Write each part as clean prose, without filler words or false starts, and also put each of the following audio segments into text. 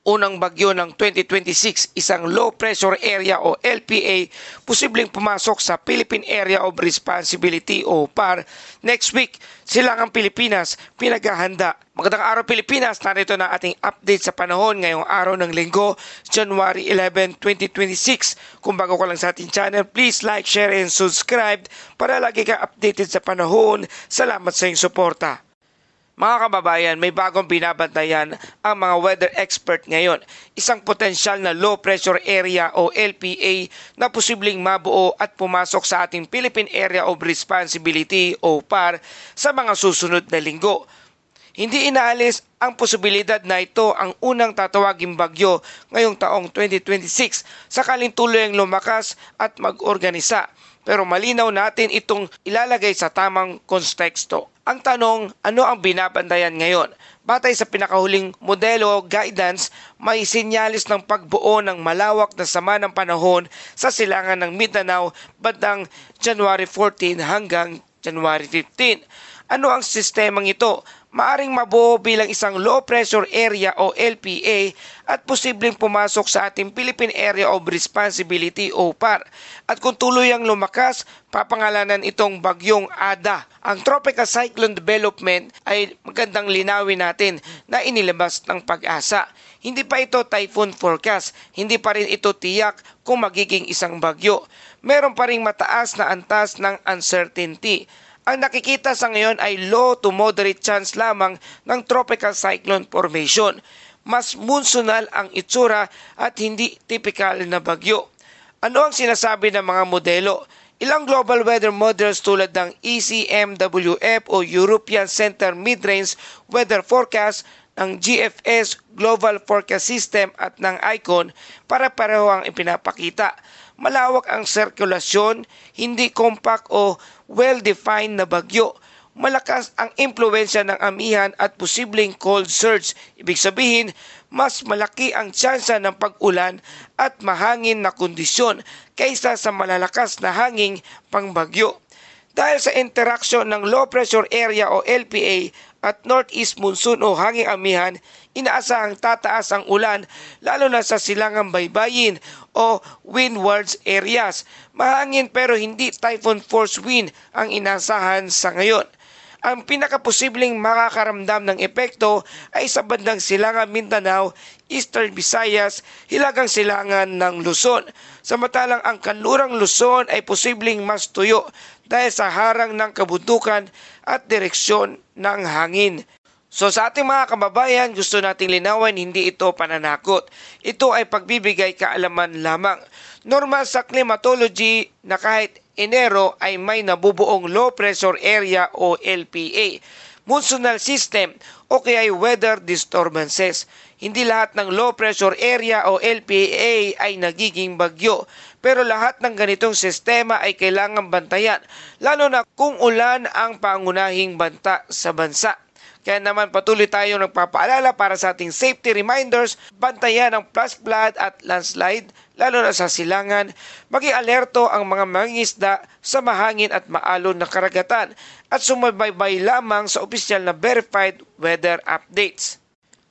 unang bagyo ng 2026, isang low pressure area o LPA, posibleng pumasok sa Philippine Area of Responsibility o PAR next week. Silangang Pilipinas, pinaghahanda. Magandang araw Pilipinas, narito na ating update sa panahon ngayong araw ng linggo, January 11, 2026. Kung bago ka lang sa ating channel, please like, share, and subscribe para lagi ka updated sa panahon. Salamat sa iyong suporta. Mga kababayan, may bagong binabantayan ang mga weather expert ngayon. Isang potensyal na low pressure area o LPA na posibleng mabuo at pumasok sa ating Philippine Area of Responsibility o PAR sa mga susunod na linggo. Hindi inaalis ang posibilidad na ito ang unang tatawaging bagyo ngayong taong 2026 sakaling tuluyang lumakas at mag-organisa. Pero malinaw natin itong ilalagay sa tamang konteksto. Ang tanong, ano ang binabantayan ngayon? Batay sa pinakahuling modelo guidance, may sinyalis ng pagbuo ng malawak na sama ng panahon sa silangan ng Mindanao bandang January 14 hanggang January 15. Ano ang sistemang ito? Maaring mabuo bilang isang low pressure area o LPA at posibleng pumasok sa ating Philippine Area of Responsibility o PAR. At kung tuluyang lumakas, papangalanan itong bagyong Ada. Ang tropical cyclone development ay magandang linawin natin na inilabas ng Pag-asa. Hindi pa ito typhoon forecast, hindi pa rin ito tiyak kung magiging isang bagyo. Meron pa ring mataas na antas ng uncertainty. Ang nakikita sa ngayon ay low to moderate chance lamang ng tropical cyclone formation. Mas monsoonal ang itsura at hindi typical na bagyo. Ano ang sinasabi ng mga modelo? Ilang global weather models tulad ng ECMWF o European Center Mid-Range Weather Forecast, ng GFS Global Forecast System at ng ICON para-pareho ang ipinapakita. Malawak ang sirkulasyon, hindi compact o well-defined na bagyo. Malakas ang impluensya ng amihan at posibleng cold surge. Ibig sabihin, mas malaki ang tsansa ng pag-ulan at mahangin na kondisyon kaysa sa malalakas na hanging pangbagyo. Dahil sa interaksyon ng low pressure area o LPA at northeast monsoon o hanging amihan, inaasahang tataas ang ulan lalo na sa silangang baybayin o windwards areas. Mahangin pero hindi typhoon force wind ang inaasahan sa ngayon. Ang pinakaposibleng makakaramdam ng epekto ay sa bandang silangang Mindanao, Eastern Visayas, hilagang silangan ng Luzon. Samantalang ang kanlurang Luzon ay posibleng mas tuyo dahil sa harang ng kabundukan at direksyon ng hangin. So sa ating mga kababayan, gusto nating linawin, hindi ito pananakot. Ito ay pagbibigay kaalaman lamang. Normal sa climatology na kahit Enero ay may nabubuong low pressure area o LPA, monsoonal system o kaya weather disturbances. Hindi lahat ng low pressure area o LPA ay nagiging bagyo, pero lahat ng ganitong sistema ay kailangang bantayan, lalo na kung ulan ang pangunahing banta sa bansa. Kaya naman patuloy tayong nagpapaalala para sa ating safety reminders, bantayan ang flash flood at landslide, lalo na sa silangan, maging alerto ang mga mangingisda sa mahangin at maalon na karagatan at sumabaybay lamang sa opisyal na verified weather updates.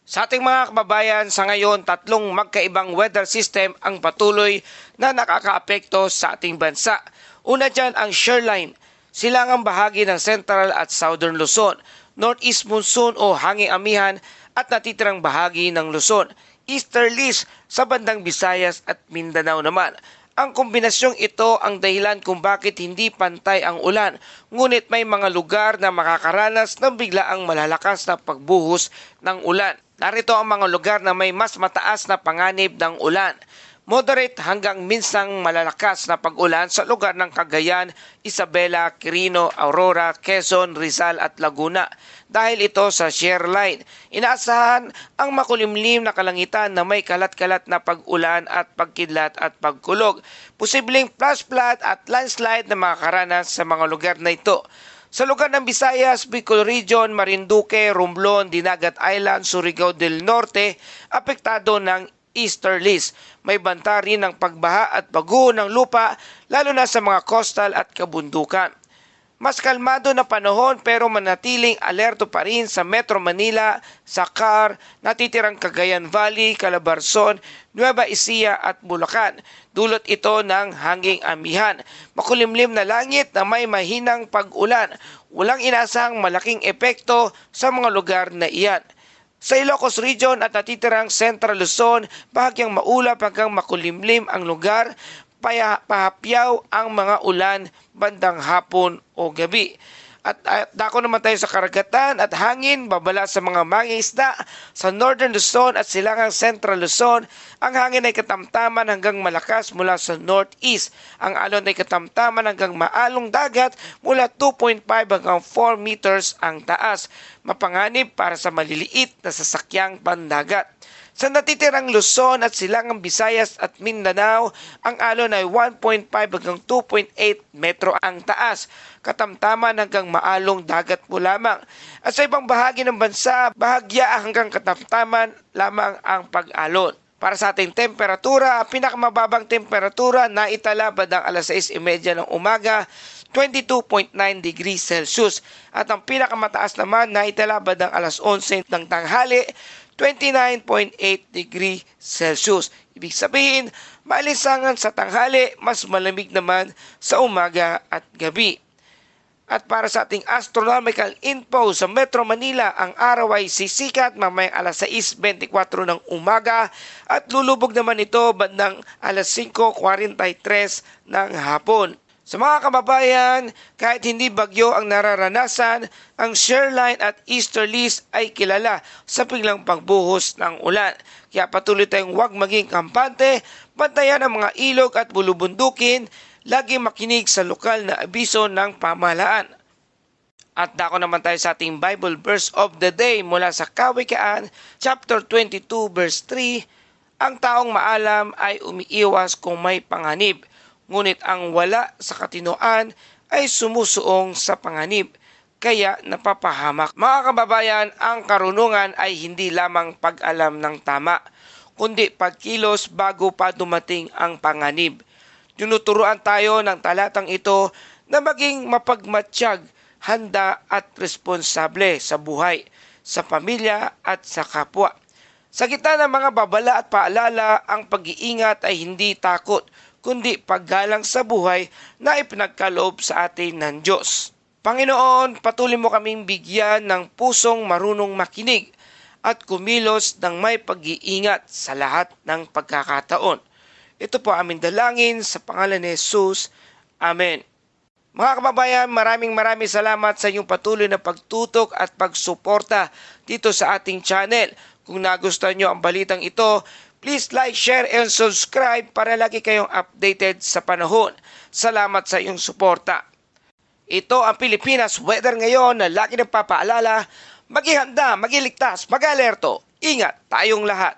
Sa ating mga kababayan, sa ngayon, tatlong magkaibang weather system ang patuloy na nakakaapekto sa ating bansa. Una dyan ang shoreline, silangang bahagi ng Central at Southern Luzon, Northeast monsoon o hanging amihan at natitirang bahagi ng Luzon, easterlies sa bandang Visayas at Mindanao naman. Ang kombinasyong ito ang dahilan kung bakit hindi pantay ang ulan, ngunit may mga lugar na makakaranas ng biglaang malalakas na pagbuhos ng ulan. Narito ang mga lugar na may mas mataas na panganib ng ulan. Moderate hanggang minsang malalakas na pag-ulan sa lugar ng Cagayan, Isabela, Quirino, Aurora, Quezon, Rizal at Laguna. Dahil ito sa shear line, inaasahan ang makulimlim na kalangitan na may kalat-kalat na pag-ulan at pagkidlat at pagkulog. Posibleng flash flood at landslide na makakaranas sa mga lugar na ito. Sa lugar ng Visayas, Bicol Region, Marinduque, Romblon, Dinagat Island, Surigao del Norte, apektado ng easterlies. May banta rin ng pagbaha at pagguho ng lupa lalo na sa mga coastal at kabundukan. Mas kalmado na panahon pero manatiling alerto pa rin sa Metro Manila, Sakar, natitirang Cagayan Valley, Calabarzon, Nueva Ecija at Bulacan. Dulot ito ng hanging amihan. Makulimlim na langit na may mahinang pag-ulan. Walang inasahang malaking epekto sa mga lugar na iyan. Sa Ilocos Region at natitirang Central Luzon, bahagyang maulap hanggang makulimlim ang lugar, pahapyaw ang mga ulan bandang hapon o gabi. At dako naman tayo sa karagatan at hangin, babala sa mga mangingisda sa Northern Luzon at silangang Central Luzon. Ang hangin ay katamtaman hanggang malakas mula sa northeast. Ang alon ay katamtaman hanggang maalong dagat mula 2.5 hanggang 4 meters ang taas. Mapanganib para sa maliliit na sasakyang pandagat. Sa natitirang Luzon at silangang Visayas at Mindanao, ang alon ay 1.5 hanggang 2.8 metro ang taas, katamtaman hanggang maalong dagat mo lamang. At sa ibang bahagi ng bansa, bahagya hanggang katamtaman lamang ang pag-alon. Para sa ating temperatura, pinakamababang temperatura na itala bandang alas 6:30 ng umaga, 22.9 degrees Celsius. At ang pinakamataas naman na itala bandang alas 11 ng tanghali, 29.8 degree Celsius. Ibig sabihin, maalisangan sa tanghali, mas malamig naman sa umaga at gabi. At para sa ating astronomical info sa Metro Manila, ang araw ay sisikat mamayang alas 6:24 ng umaga at lulubog naman ito bandang alas 5:43 ng hapon. Sa mga kababayan, kahit hindi bagyo ang nararanasan, ang shoreline at easterlies ay kilala sa biglang pagbuhos ng ulan. Kaya patuloy tayong huwag maging kampante, bantayan ang mga ilog at bulubundukin, lagi makinig sa lokal na abiso ng pamahalaan. At dako naman tayo sa ating Bible verse of the day mula sa Kawikaan, chapter 22, verse 3, ang taong maalam ay umiiwas kung may panganib. Ngunit ang wala sa katinoan ay sumusuong sa panganib, kaya napapahamak. Mga kababayan, ang karunungan ay hindi lamang pag-alam ng tama, kundi pagkilos bago pa dumating ang panganib. Tinuturuan tayo ng talatang ito na maging mapagmatsyag, handa at responsable sa buhay, sa pamilya at sa kapwa. Sa gitna ng mga babala at paalala, ang pag-iingat ay hindi takot, kundi paggalang sa buhay na ipinagkaloob sa atin ng Diyos. Panginoon, patuloy mo kaming bigyan ng pusong marunong makinig at kumilos ng may pag-iingat sa lahat ng pagkakataon. Ito po aming dalangin sa pangalan ni Jesus. Amen. Mga kababayan, maraming salamat sa inyong patuloy na pagtutok at pagsuporta dito sa ating channel. Kung nagustuhan nyo ang balitang ito, please like, share, and subscribe para lagi kayong updated sa panahon. Salamat sa iyong suporta. Ito ang Pilipinas weather ngayon na lagi nagpapaalala, maging handa, maging ligtas, mag-alerto. Ingat tayong lahat.